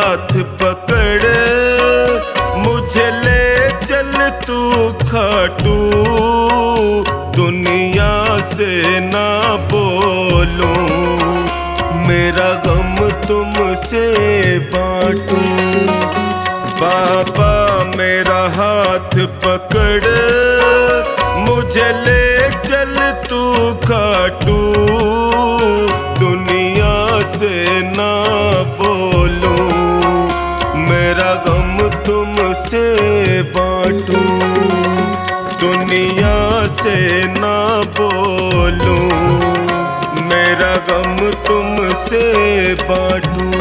हाथ पकड़ मुझे ले चल तू खाटू, दुनिया से ना बोलूं, मेरा गम तुमसे बांटूं। बाबा मेरा हाथ पकड़ मुझे ले चल तू खाटू, दुनिया से ना बोलूं, मेरा गम तुमसे बांटूं। दुनिया से ना बोलूं, मेरा गम तुमसे बांटूं।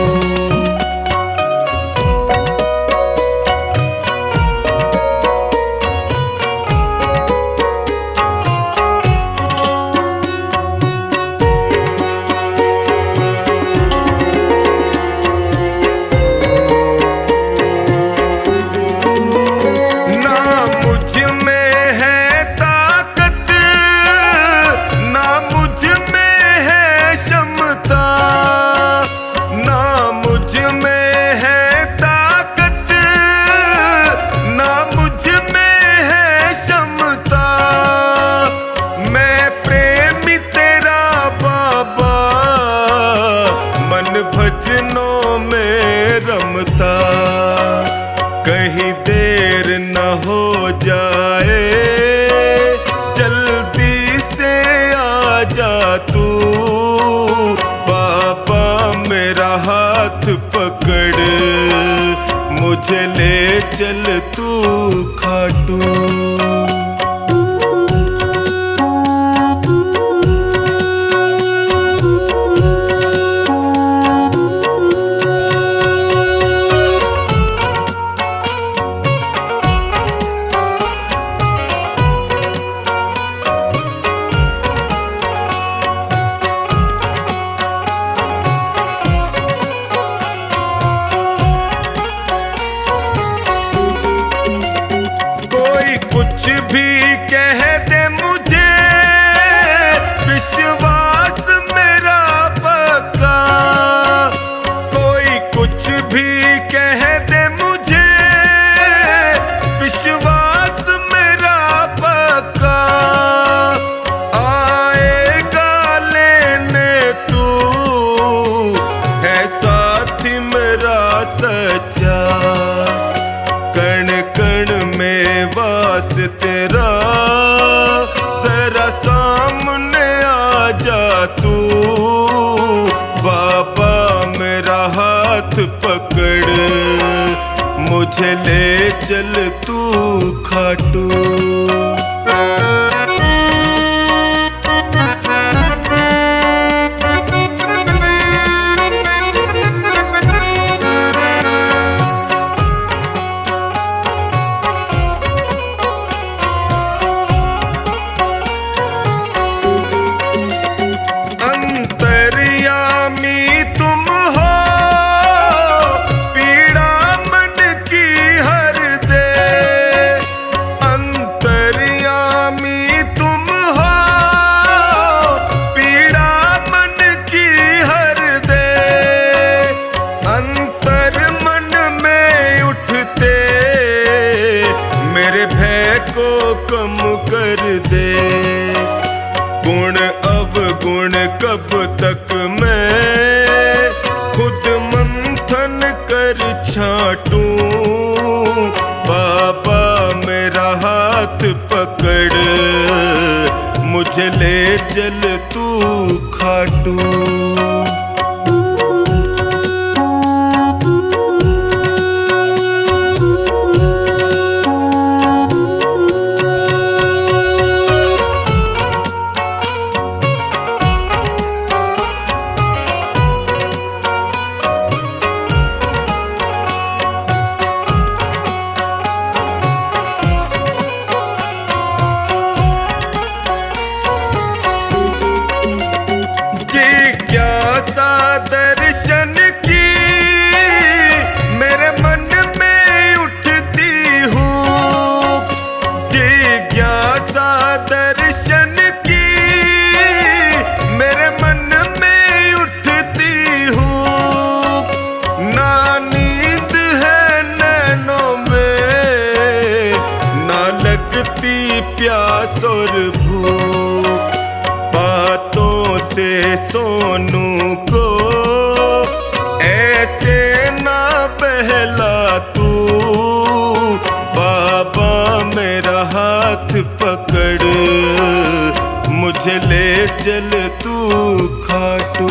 भजनों में रमता, कहीं देर न हो जाए, जल्दी से आ जा तू। बाबा मेरा हाथ पकड़ मुझे ले चल तू खाटू। कुछ भी कह दे मुझे, विश्वास मेरा पक्का। कोई कुछ भी कह दे मुझे, विश्वास मेरा पक्का। आएगा लेने तू, है साथी मेरा सच्चा। कण कण में वास तेरा, जरा सामने आ जा तू। बाबा मेरा हाथ पकड़ मुझे ले चल तू खाटू। कम कर दे गुण अवगुण, कब तक मैं खुद मंथन कर छांटूं। बाबा मेरा हाथ पकड़ मुझे ले चल तू खाटू। जिज्ञासा सोनू को ऐसे ना बहला तू, बाबा मेरा हाथ पकड़ मुझे ले चल तू खाटू।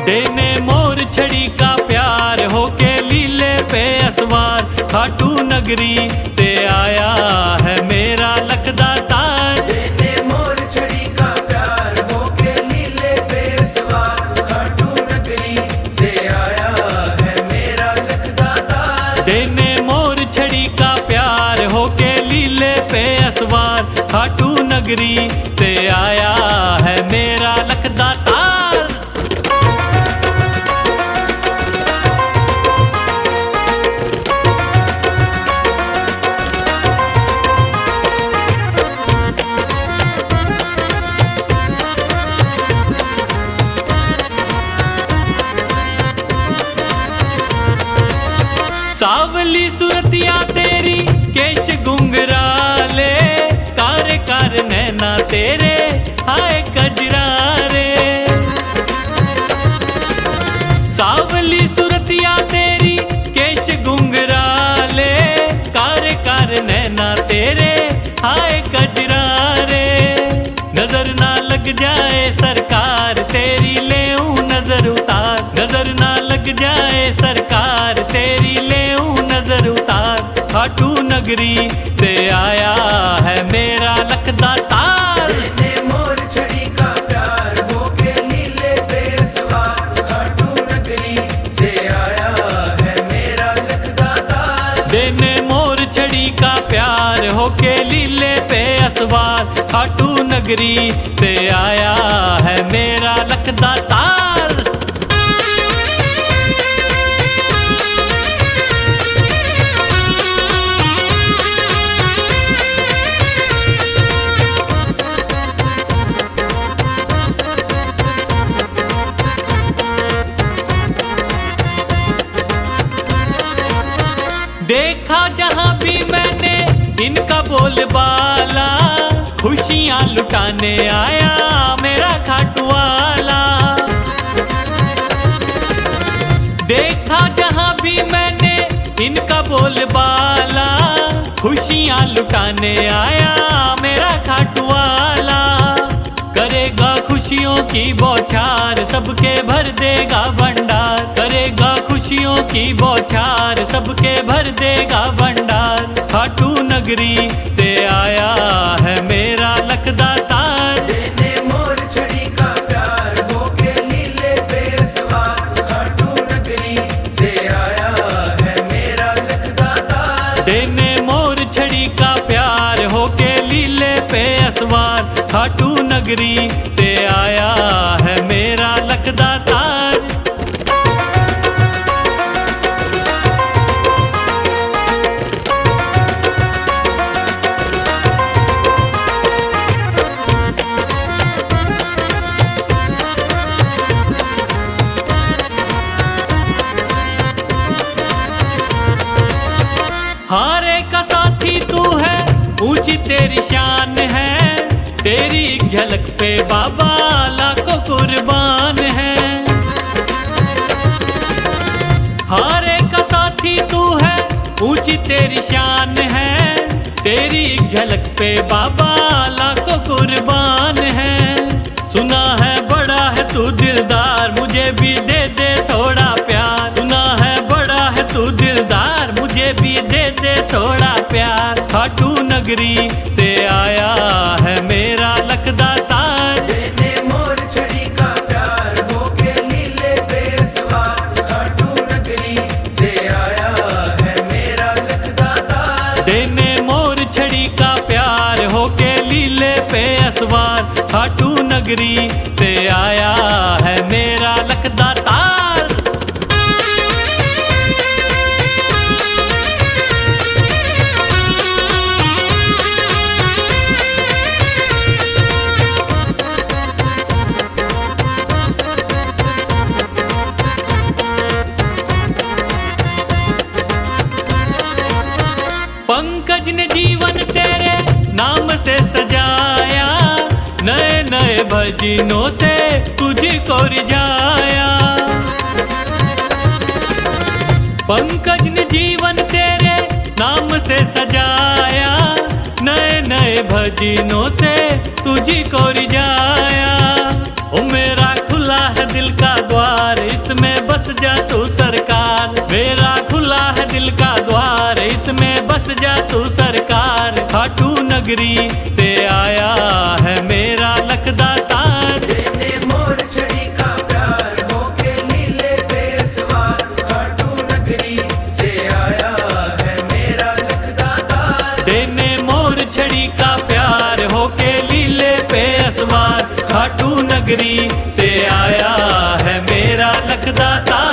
देने मोर छड़ी का प्यार होके लीले पे असवार, खाटू नगरी से आया है मेरा लखदातार। देने मोर छड़ी का प्यार होके लीले पे असवार, खाटू नगरी से आया है मेरा लखदातार। देने मोर छड़ी का प्यार होके लीले पे असवार, खाटू नगरी से आया है मेरा लखदातार। सावली सुरतिया तेरी केश गुंगराले, कार कार नैना तेरे हाय कजरारे। सावली सुरतिया तेरी केश गुंगराले, कार कार नैना तेरे हाय कजरारे। नजर ना लग जाए सरकार तेरी लेऊं नजर उतार, नजर ना लग जाए सरकार तेरी नजर उतार। खाटू नगरी से आया है मेरा लखदातार। देने मोर छड़ी का प्यार होके लीले पे सवार, खाटू नगरी से आया है मेरा लखदातार। देने मोर छड़ी का प्यार होके लीले पे असवार, खाटू नगरी से आया है मेरा लखदातार। देखा जहां भी मैंने इनका बोलबाला, खुशियां लुटाने आया मेरा खाटू वाला। देखा जहां भी मैंने इनका बोलबाला, खुशियां लुटाने आया मेरा खाटू वाला। करेगा खुशियों की बौछार सबके भर देगा भंडार, करेगा खुशियों की बौछार सबके भर देगा भंडार। खाटू नगरी से आया है मेरा लखदातार। देने मोर छड़ी का प्यार होके लीले पे सवार, खाटू नगरी से आया है मेरा लखदातार। देने मोर छड़ी का प्यार होके लीले पे असवार, खाटू नगरी से आया है मेरा लखदातार। हारे का साथी तू है, ऊंची तेरी शान है, तेरी एक झलक पे बाबा लाखों कुर्बान है। हारे का साथी तू है, ऊंची तेरी शान है, तेरी एक झलक पे बाबा लाखों कुर्बान है। सुना है बड़ा है तू दिलदार, मुझे भी दे दे थोड़ा प्यार। सुना है बड़ा है तू दिलदार, मुझे भी दे दे थोड़ा प्यार। खाटू नगरी से आया है मेरा लखदातार। देने मोर छड़ी का प्यार होके लीले पे सवार, खाटू नगरी से आया है मेरा लखदातार। देने मोर छड़ी का प्यार होके लीले पे असवार, खाटू नगरी से आया है मेरा लखदातार। सजाया, नए नए भजनों से तुझको रिझाया। पंकज ने जीवन तेरे नाम से सजाया, नए नए भजनों से तुझको रिझाया। ओ मेरा खुला है दिल का द्वार, इसमें बस जा तू सरकार। मेरा खुला है दिल का द्वार, इसमें बस जा तू सरकार। खाटू नगरी से आया है मेरा लखदातार। देने मोर छड़ी का प्यार होके लीले पे सवार। खाटू नगरी से आया है मेरा लखदातार। देने मोर छड़ी का प्यार होके लीले पे असवार। खाटू नगरी से आया है मेरा लखदातार।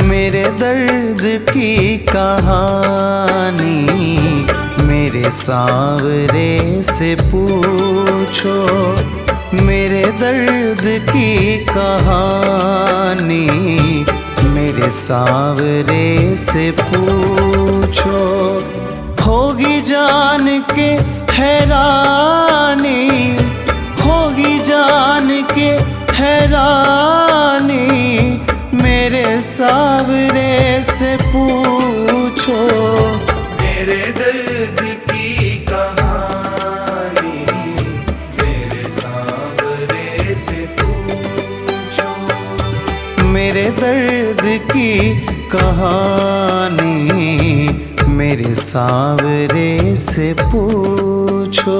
मेरे दर्द की कहानी मेरे सांवरे से पूछो। मेरे दर्द की कहानी मेरे सांवरे से पूछो। होगी जान के हैरानी, होगी जान के हैरानी, मेरे सांवरे से पूछो। मेरे दर्द की कहानी मेरे सांवरे से पूछो। मेरे दर्द की कहानी मेरे सांवरे से पूछो।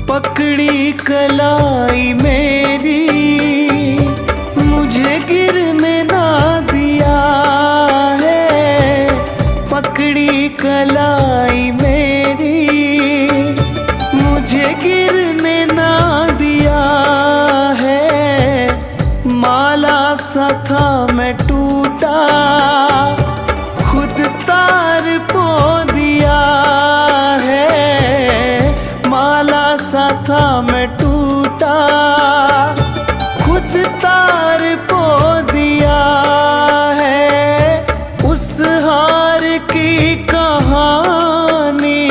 पकड़ी कलाई मेरी मुझे गिरने ना दिया है। पकड़ी कलाई मेरी मुझे गिरने ना दिया है। माला सा था मैं टूटा, खुद तार पो दिया है। माला सा था मैं टूटा, खुद तार पो दिया है। उस हार की कहानी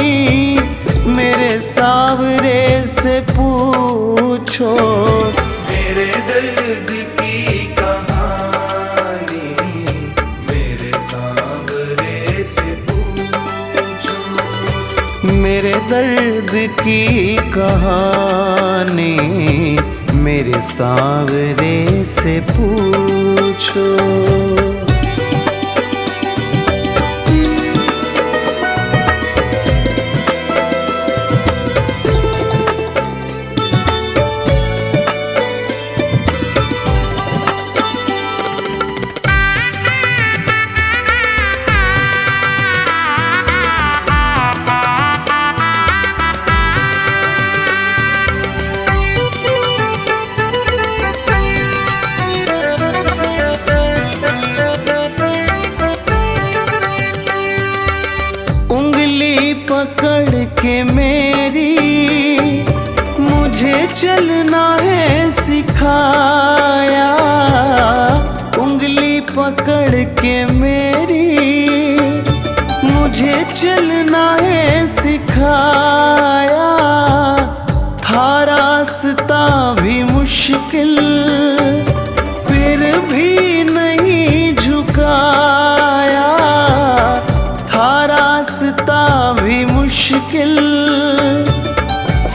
मेरे सांवरे से पूछो। मेरे दर्द की कहानी मेरे सांवरे से पूछो। मेरे दर्द की कहानी मेरे सांवरे से पूछो। पकड़ के मेरी मुझे चलना है सिखाया, उंगली पकड़ के मेरी मुझे चलना है सिखाया। था रास्ता भी मुश्किल फिर भी नहीं झुकाया, था रास्ता भी मुश्किल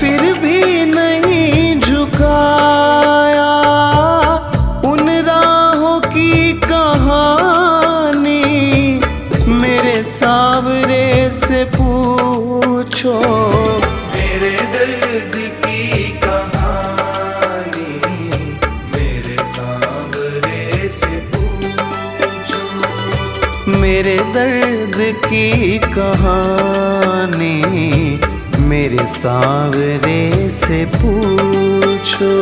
फिर भी नहीं झुकाया। उन राहों की कहानी मेरे सांवरे से पूछो, मेरे दर्द की कहानी मेरे सांवरे से पूछो। मेरे दर्द की कहानी मेरे सांवरे से पूछो।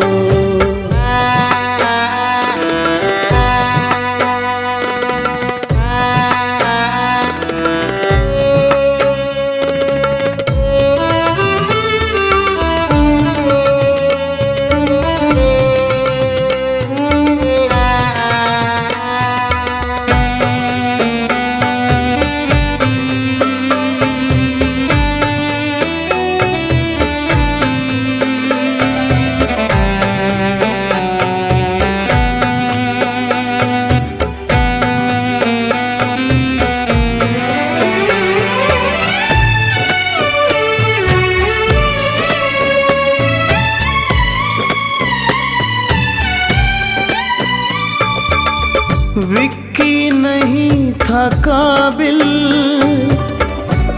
विक्की नहीं था काबिल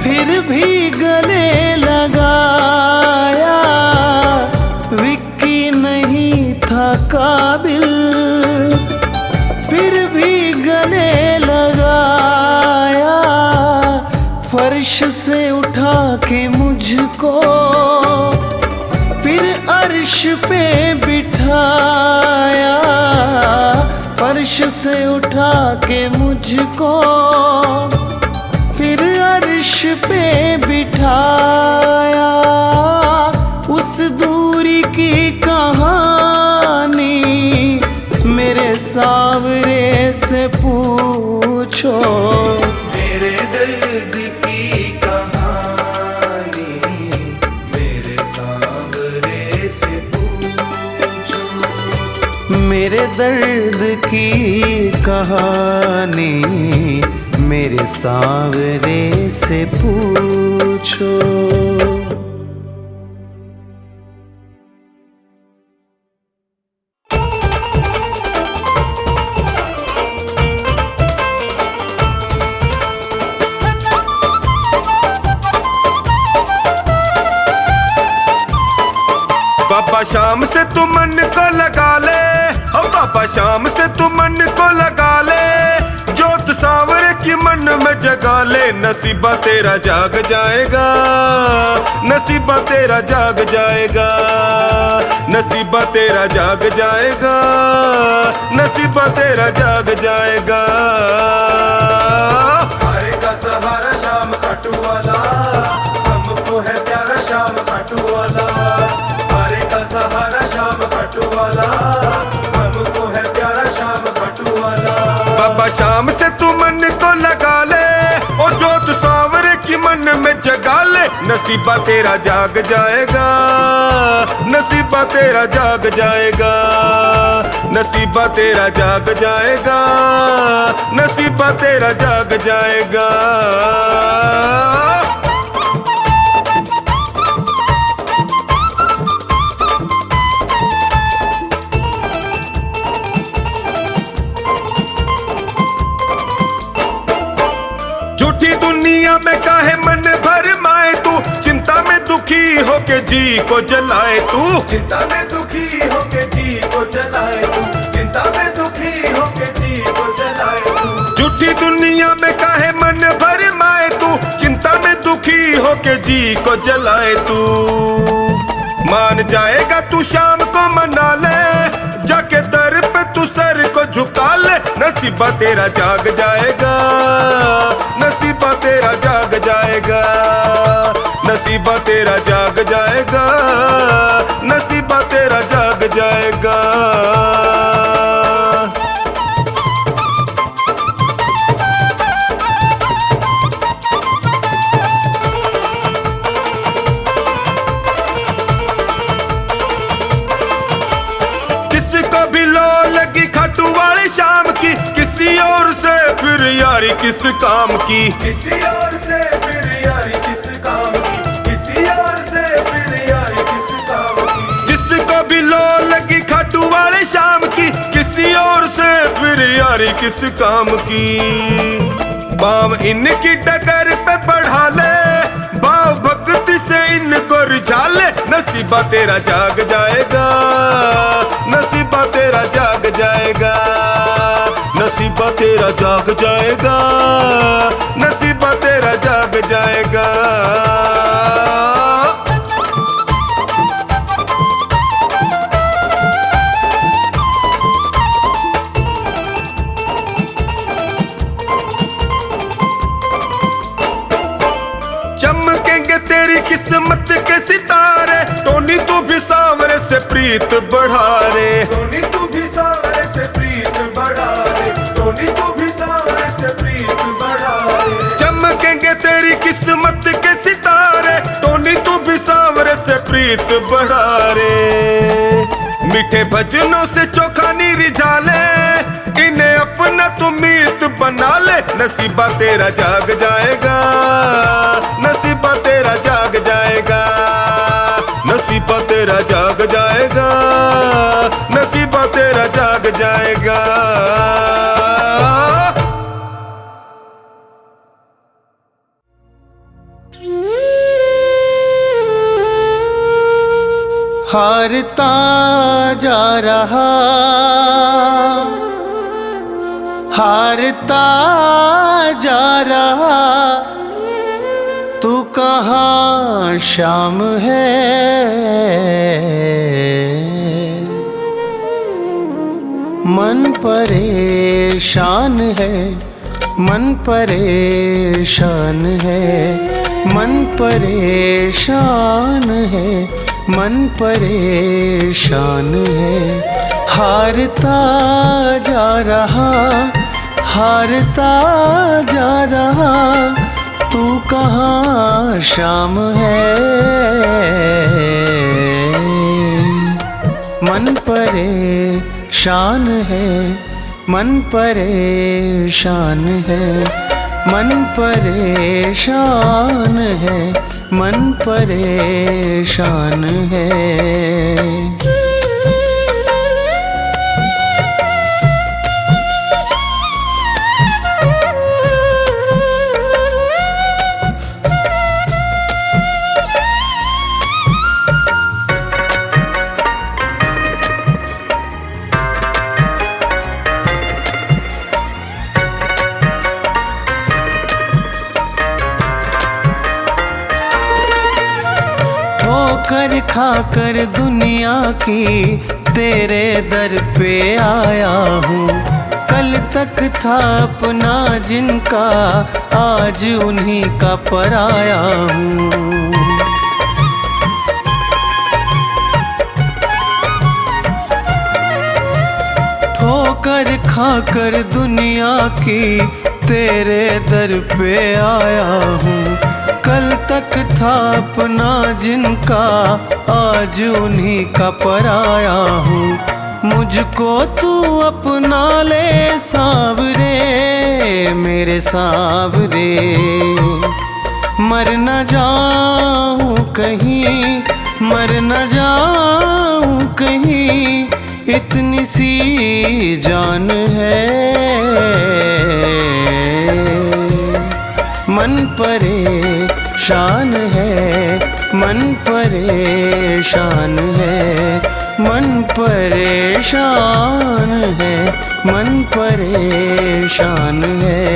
फिर भी गले लगाया, विक्की नहीं था काबिल फिर भी गले लगाया। फर्श से उठा के मुझको फिर अर्श पे बिठाया, फर्श से उठा के मुझको फिर अर्श पे बिठाया। उस दूरी की कहानी मेरे सांवरे से पूछो, मेरे दर्द की कहानी मेरे सांवरे से पूछो। मेरे दर्द की कहानी मेरे सांवरे से पूछो। बाबा शाम से तू मन को लगा ले, ओ बाबा शाम से तू मन को लगा ले, जोत सांवरे की मन में जगा ले। नसीबा तेरा जाग जाएगा, नसीबा तेरा जाग जाएगा, नसीबा तेरा जाग जाएगा, नसीबा तेरा जाग जाएगा। हारे का सहारा शाम खाटू वाला, हमको है प्यारा शाम खाटू वाला। हारे का सहारा शाम खाटू वाला, हमको है प्यारा शाम खाटू वाला। बाबा शाम से तू मन को लगा ले, ओ जोत सांवरे की मन में जगा ले। नसीबा तेरा जाग जाएगा, नसीबा तेरा जाग जाएगा, नसीबा तेरा जाग जाएगा, नसीबा तेरा जाग जाएगा। झूठी दुनिया में काहे मन भर माए तू, चिंता में दुखी होके जी को जलाए तू। चिंता में दुखी होके जी को जलाए तू, चिंता में दुखी होके जी को जलाए तू। झूठी दुनिया में काहे मन भर माए तू, चिंता में दुखी होके जी को जलाए तू। मान जाएगा तू शाम को मना ले, जाके दर पे तू सर को झुका ले। नसीबा तेरा जाग जाएगा, नसीबा तेरा जाग जाएगा। नसीबा तेरा जाग जाएगा, नसीबा तेरा जाग जाएगा। जिसको भी लो लगी खाटू वाली शाम की, किसी और से फिर यारी किस काम की, किसी और से फिर यारी किस काम की, किसी और से फिर यारी किस काम की। जिसको भी लो लगी खाटू वाली शाम की, किसी और से फिर यारी किस काम की। बाम इनकी डगर पे बढ़ा ले, भाव भक्ति से इनको रिझा ले, नसीबा तेरा जाग जाएगा, नसीबा तेरा जाग जाएगा, नसीबा तेरा जाग जाएगा, नसीबा तेरा जाग जाएगा। चमकेंगे तेरी किस्मत के सितारे, टोनी तू भी सांवरे से प्रीत बढ़ा रे, टोनी तू भी सांवरे से प्रीत बढ़ा रे, टोनी तू भी सांवरे से प्रीत बढ़ा रे। चमकेंगे तेरी किस्मत के सितारे, टोनी तू भी सांवरे से प्रीत बढ़ा रे। मीठे भजनों से चोखा नी रिझा ले, इन्हें अपना तू मीत बना ले, नसीबा तेरा जाग जाएगा, नसीबा तेरा जाग जाएगा, नसीबा तेरा जाग जाएगा, नसीबा तेरा जाग जाएगा। हारता जा रहा, हारता जा रहा, तू कहाँ शाम है। मन परेशान है, मन परेशान है, मन परेशान है, मन परेशान है। हारता जा रहा, हारता जा रहा, तू कहाँ शाम है। मन परेशान है, मन परेशान है, मन परेशान है, मन परेशान है। ठोकर खाकर दुनिया की तेरे दर पे आया हूँ। कल तक था अपना जिनका, आज उन्हीं का पराया हूँ। ठोकर खाकर दुनिया की तेरे दर पे आया हूँ। कल तक था अपना जिनका, आज उन्हीं का पराया हूँ। मुझको तू अपना ले सांवरे, मेरे सांवरे। मर न जाऊं कहीं, मर न जाऊं कहीं, इतनी सी जान है। मन परेशान है, मन परेशान है, मन परेशान है, मन परेशान है।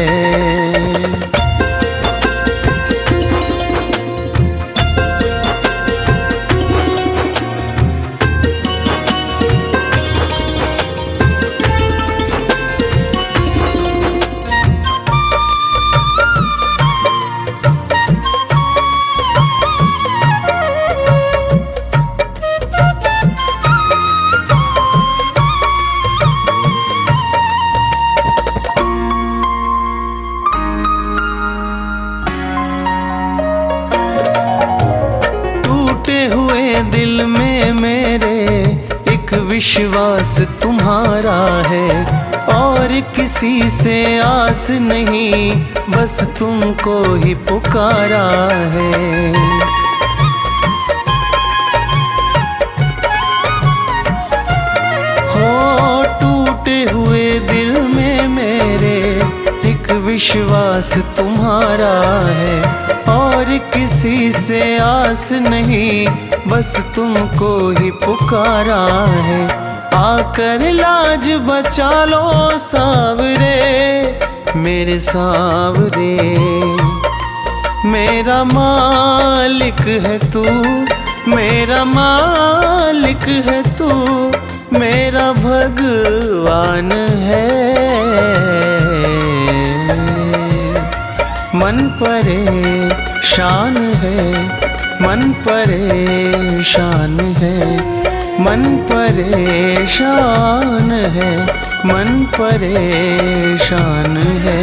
विश्वास तुम्हारा है और किसी से आस नहीं, बस तुमको ही पुकारा है। हो टूटे हुए दिल में मेरे एक विश्वास तुम्हारा है और किसी से आस नहीं, बस तुमको ही पुकारा है। आकर लाज बचा लो सावरे, मेरे सावरे। मेरा मालिक है तू, मेरा मालिक है तू, मेरा भगवान है। मन परेशान है, मन परेशान है, मन परेशान है, मन परेशान है।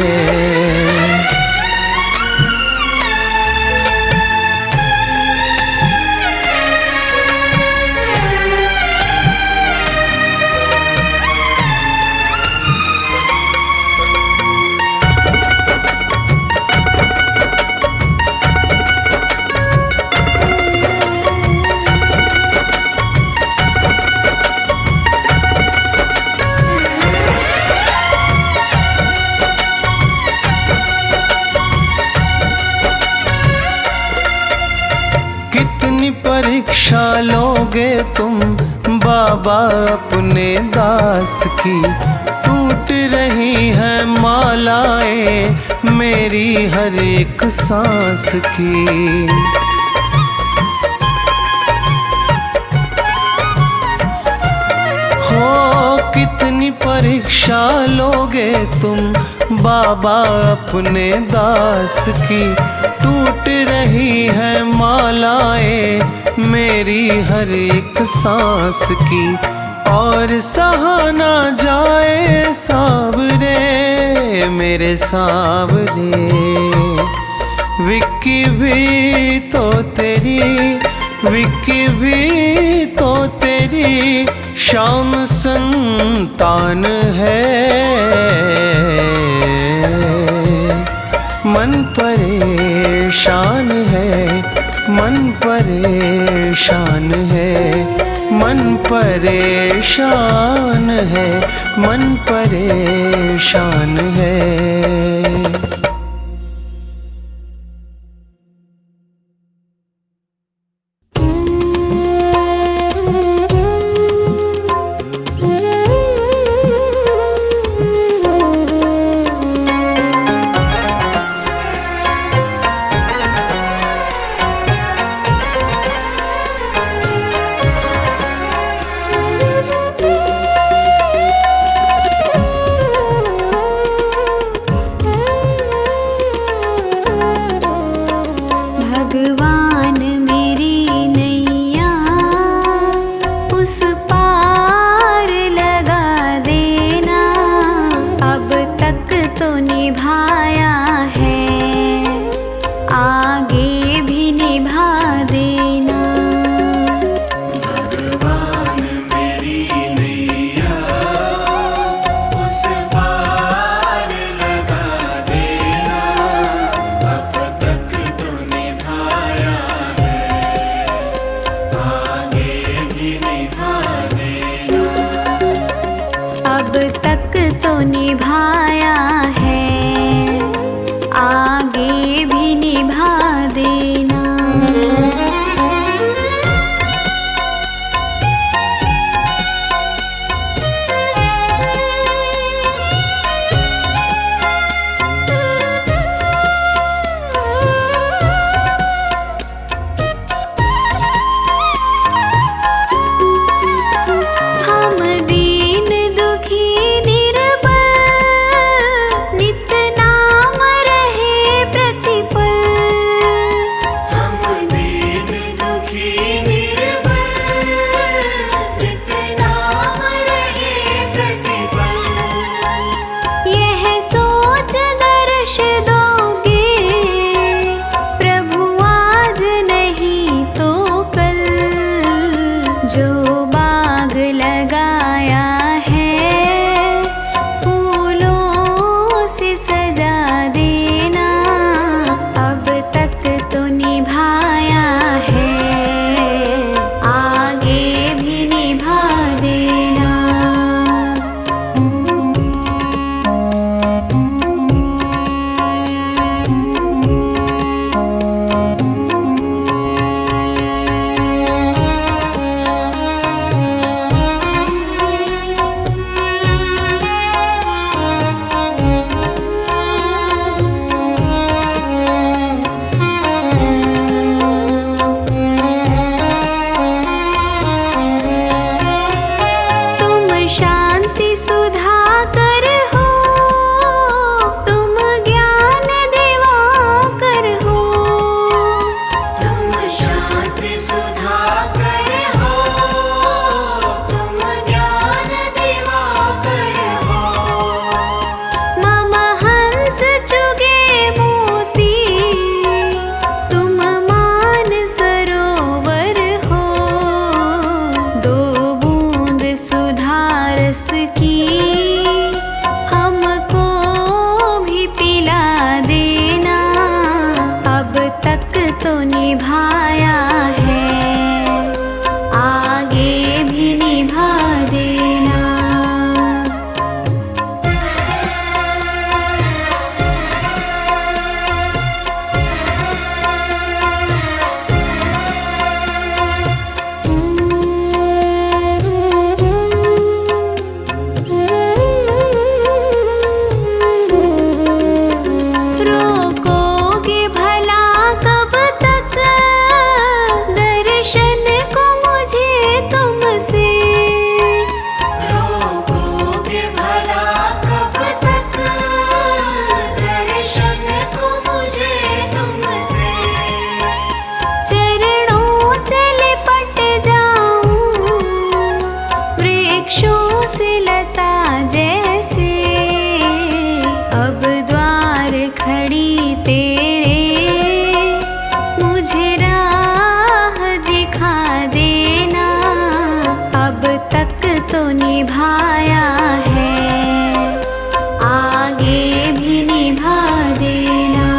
परीक्षा लोगे तुम बाबा अपने दास की, टूट रही है मालाएं मेरी हर एक सांस की। हो कितनी परीक्षा लोगे तुम बाबा अपने दास की, टूट रही है मालाएं मेरी हर एक सांस की। और सहा ना जाए सावरे, मेरे सावरे। विक्की भी तो तेरी, विक्की भी तो तेरी शाम संतान है। मन परेशान है, मन परेशान है, मन परेशान है, मन परेशान है। हम दीन दुखी निर्बल निभाया है, आगे भी निभा देना। निभाया है, आगे भी निभा देना। रोकोगे भला कब तक दर्शन को मुझे तुमसे, रोकोगे भला कब तक दर्शन को मुझे तुमसे। चरणों से लिपट जाऊं वृक्षों से लता जैसे, अब द्वार खड़ी तेरे मुझे राह दिखा देना। अब तक तो निभाया है, आगे भी निभा देना।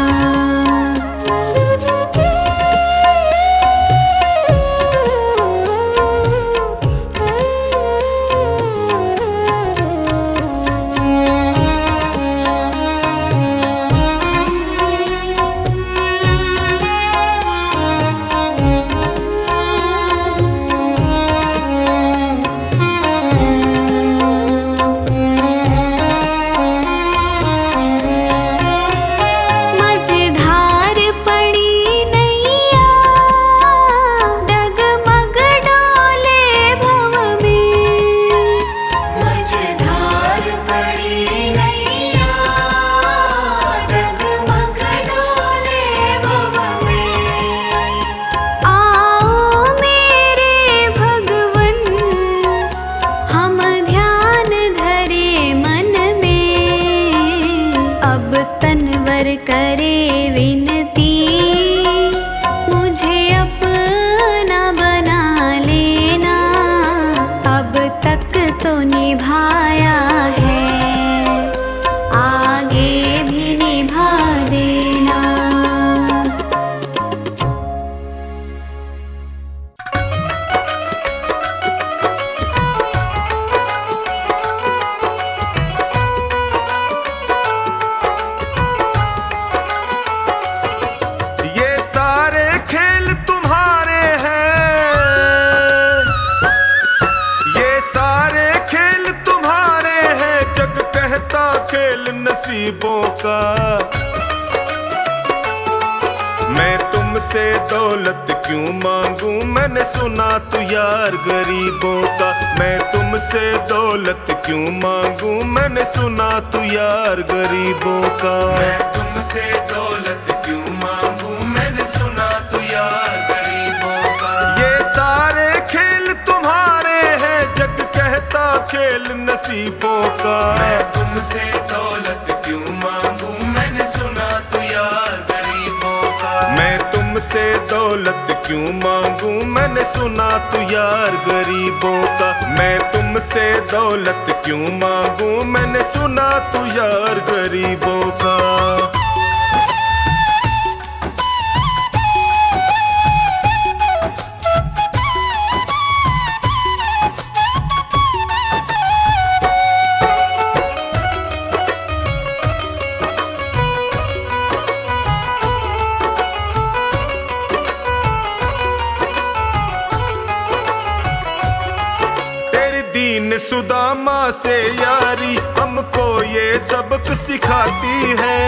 मझधार पड़ी नैया डगमग डोले भव में, मझधार पड़ी नैया डगमग डोले भव में। आओ मेरे भगवन हम ध्यान धरे मन में, अब तनवर करे विनती मुझे अपना बना लेना। अब तक तो निभाया है, आगे भी निभा देना। ये सारे खेल तुम्हारे हैं, ये सारे खेल तुम्हारे हैं, जग कहता खेल नसीबों का। मैं तुमसे दौलत क्यों मांगू, मैंने सुना तू यार गरीबों का। मैं तुमसे दौलत क्यों मांगू, मैंने सुना तू यार गरीबों का। मैं तुमसे दौलत क्यों मांगू, मैंने सुना तू यार गरीबों का। ये सारे खेल तुम्हारे हैं, जग कहता खेल नसीबों का। मैं तुमसे दौलत क्यों मांगू, मैंने सुना तू यार गरीबों का। मैं तुमसे दौलत क्यों मांगू, मैंने सुना तू यार गरीबों का। मैं तुमसे दौलत क्यों मांगू, मैंने सुना तू यार गरीबों का। सुदामा से यारी हमको ये सबक सिखाती है।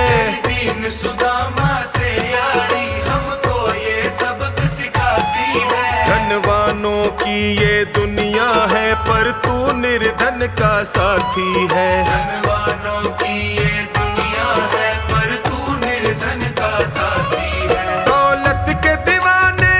दीन सुदामा से यारी हमको ये सबक सिखाती है। धनवानों की ये दुनिया है पर तू निर्धन का साथी है। धनवानों की ये दुनिया है पर तू निर्धन का साथी है। दौलत के दीवाने,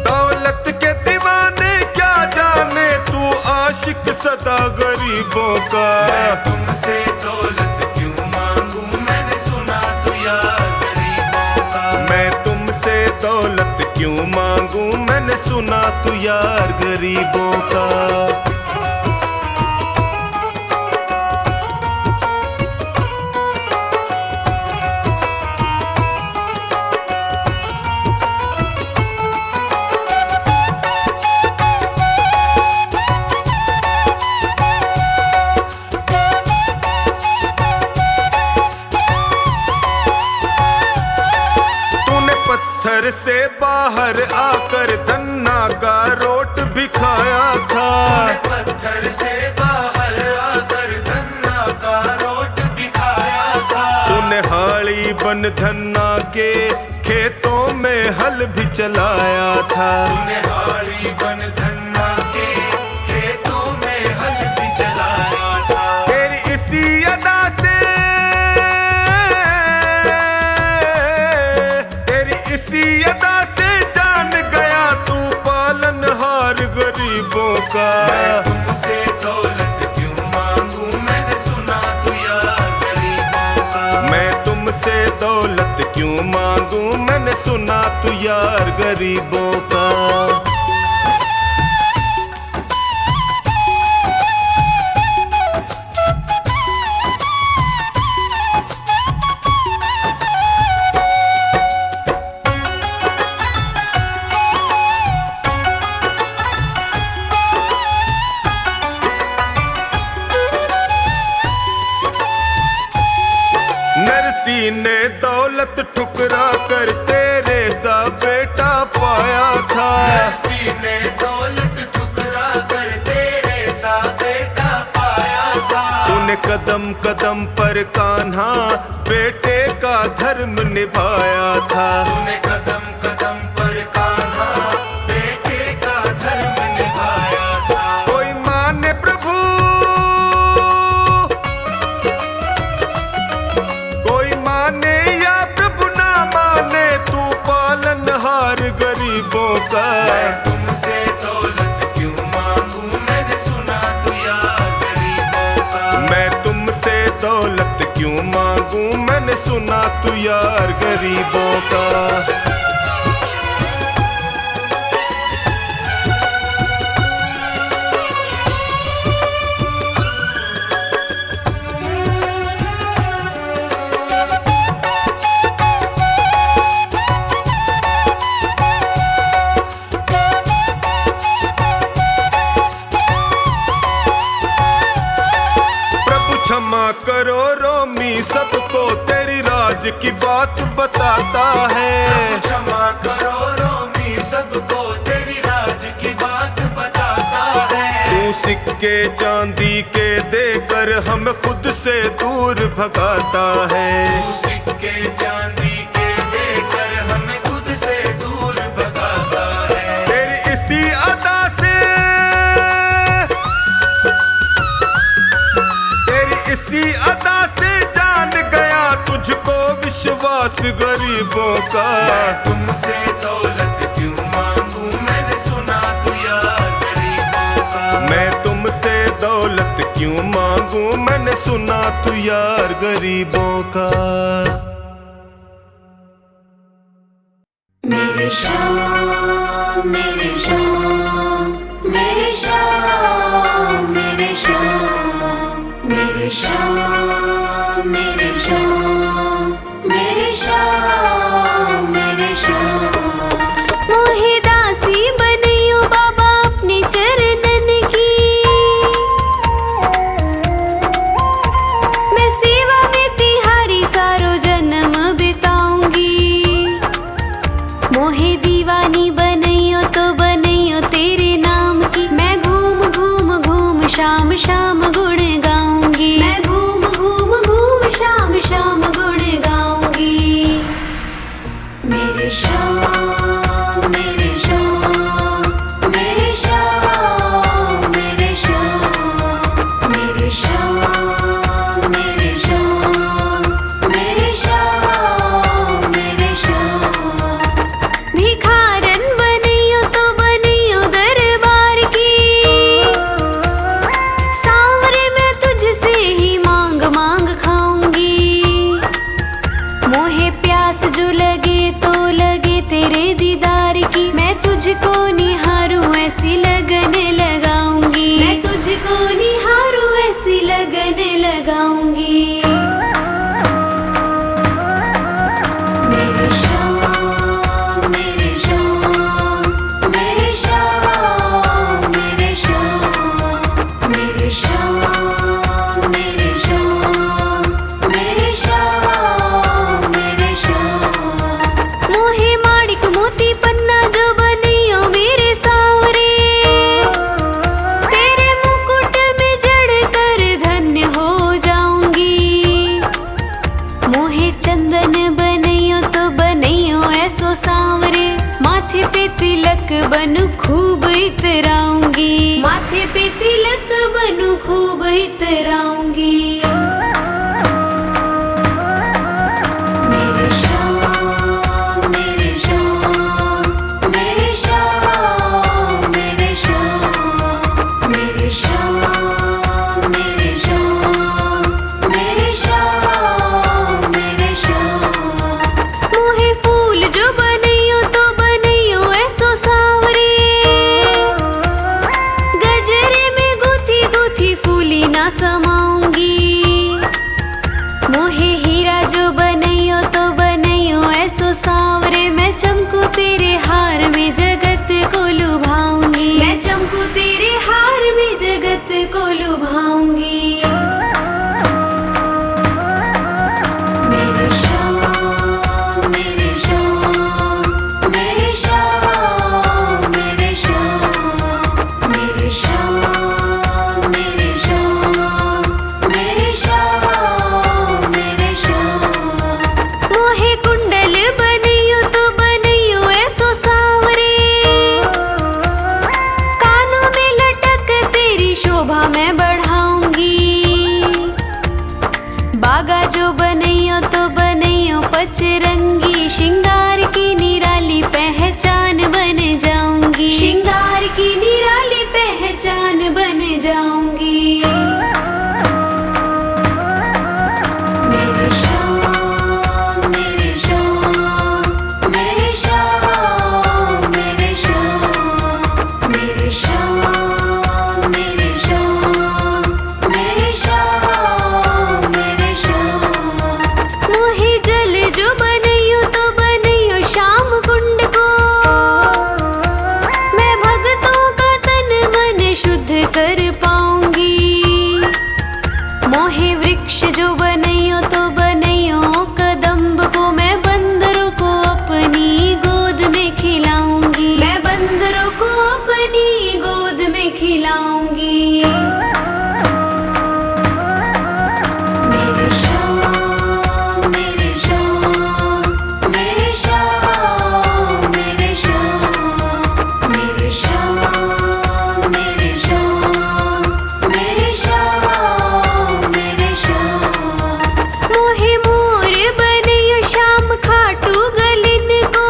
दौलत के दीवाने क्या जाने तू आशिक सदा गरीबों का। मैं तुमसे दौलत क्यों मांगू, मैंने सुना तू यार गरीबों का। मैं तुमसे दौलत क्यों मांगू, मैंने सुना तू यार गरीबों का। पत्थर से बाहर आकर धन्ना का रोट भी खाया था। पत्थर से बाहर आकर धन्ना का रोट भी खाया था। तूने हाड़ी बन धन्ना के खेतों में हल भी चलाया था। तूने हाड़ी बन धन्ना के खेतों में हल भी चलाया था। तेरी इसी अदा से, इसी अदा से जान गया तू पालनहार गरीबों का। मैं तुमसे दौलत क्यों मांगू, मैंने सुना तू यार गरीबों का। मैं तुमसे दौलत क्यों मांगू, मैंने सुना तू यार गरीबों का। नरसी ने दौलत ठुकरा कर तेरे सा बेटा पाया था। नरसी ने दौलत ठुकरा कर तेरे सा बेटा पाया था। तूने कदम कदम पर कान्हा बेटे का धर्म निभाया था। तूने कदम कदम पर कान्हा बेटे का धर्म निभाया था। कोई माने प्रभु, कोई माने या प्रभु ना माने तू पालनहार गरीबों का। मैं तुमसे दौलत क्यों मांगू, मैंने सुना तू यार गरीबों का। मैं तुमसे दौलत क्यों मांगू, मैंने सुना तू यार गरीबों का। क्षमा करो रोमी सबको तेरी राज की बात बताता है। क्षमा करो रोमी सबको तेरी राज की बात बताता है। तू सिक्के चांदी के देकर हमें खुद से दूर भगाता है। तू सिक्के चांदी के देकर हमें खुद से दूर भगाता है। तेरी इसी अदा से, इसी अदा से जान गया तुझको विश्वास गरीबों का। मैं तुमसे दौलत क्यों मांगू, मैंने सुना तू यार गरीबों का। मैं तुमसे दौलत क्यों मांगू, मैंने सुना तू यार गरीबों का। मेरे शाम मेरे शाम मेरे शाम मेरे शाम मेरे शाम मेरे शाम मेरे शाम मेरे शाम। मोहे दासी बनियो बाबा अपने चरणन की। मैं सेवा में तिहारी सारो जन्म बिताऊंगी। मोहे दीवा मोहे प्यास जो लगे तो लगे तेरे दीदार की, मैं तुझको निहारूं ऐसी लगन लगाऊंगी, मैं तुझको निहारूं ऐसी लगन लगाऊंगी। मेरे श्याम मेरे श्याम मेरे श्याम मेरे श्याम मेरे श्याम मेरे श्याम मेरे श्याम मेरे श्याम। मोहे माणिक मोती पन्ना जो बनियो मेरे सांवरे, तेरे मुकुट में जड़ कर धन्य हो जाऊंगी। मोहे चंदन बनइयो तो बनइयो ऐसो सांवरे, माथे पे तिलक बनू खूब इतराऊंगी, माथे पे तिलक बनू खूब इतराऊंगी। मेरे श्याम मेरे श्याम मेरे श्याम मेरे श्याम मेरे श्याम मेरे श्याम मेरे श्याम मेरे श्याम। मोहे फूल जो बनइयो तो बनइयो ऐसो सांवरे, गजरे में गुथी गुथी फूली ना समाऊंगी। मोहे हीरा जो बनइयो तो बनइयो ऐसो सांवरे, मैं चमकू तेरे हार में जगत को लुभाऊंगी, मैं चमकू तेरे हार में जगत को लुभाऊंगी। मेरे श्याम मेरे श्याम मेरे श्याम मेरे श्याम मेरे श्याम मेरे श्याम मेरे श्याम मेरे श्याम। मोहे कुंडल बनइयो तो बनइयो ऐसो सांवरे, कानों में लटक तेरी शोभा मैं बढ़ाऊंगी। बागा जो बनइयो तो बनइयो पचरंगी, श्रृंगार की निराली पहचान बन जाऊंगी, श्रृंगार की निराली पहचान बन जाऊंगी। मेरे श्याम मेरे श्याम मेरे श्याम मेरे श्याम मेरे श्याम मेरे श्याम मेरे श्याम मेरे श्याम। मोहे जल जो बनइयो तो बनइयो श्याम कुंड को, मैं भक्तों का तन मन शुद्ध कर पाऊंगी। मोहे वृक्ष जो बनइयो तो बनइयो कदम्ब को, मैं बंदरों को अपनी गोद में खिलाऊंगी, मैं बंदरों को अपनी गोद में खिलाऊंगी। मेरे श्याम मेरे श्याम मेरे श्याम मेरे श्याम मेरे श्याम मेरे श्याम मेरे श्याम मेरे श्याम। मोहे मोर बनइयो श्याम खाटू गलिन को,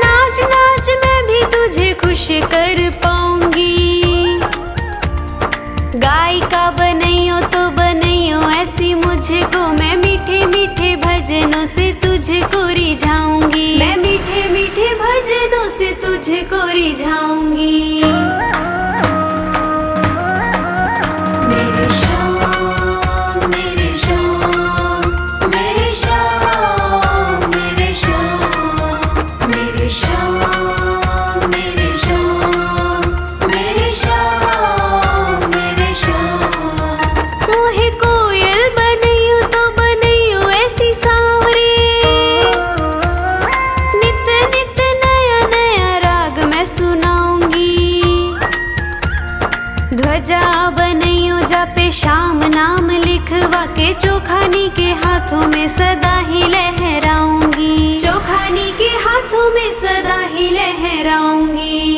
नाच नाच मैं भी तुझे खुश कर पाऊंगी। गायिका बनइयो तो बनइयो ऐसी मुझको, मैं मीठे मीठे भजनों से तुझको रिझाऊंगी, मैं मीठे मीठे भजनों से तुझको रिझाऊंगी। मेरे श्याम मेरे श्याम मेरे श्याम मेरे श्याम मेरे श्याम मेरे श्याम मेरे श्याम मेरे श्याम। मोहे कोयल बनइयो तो बनइयो ऐसी सांवरे, नित नित नया नया राग मैं सुनाऊंगी। ध्वजा बनइयो जा पे श्याम नाम लिखवा के, चोखानी के हाथों में सदा ही लहराऊंगी, चोखानी के हाथों में सदा ही लहराऊंगी।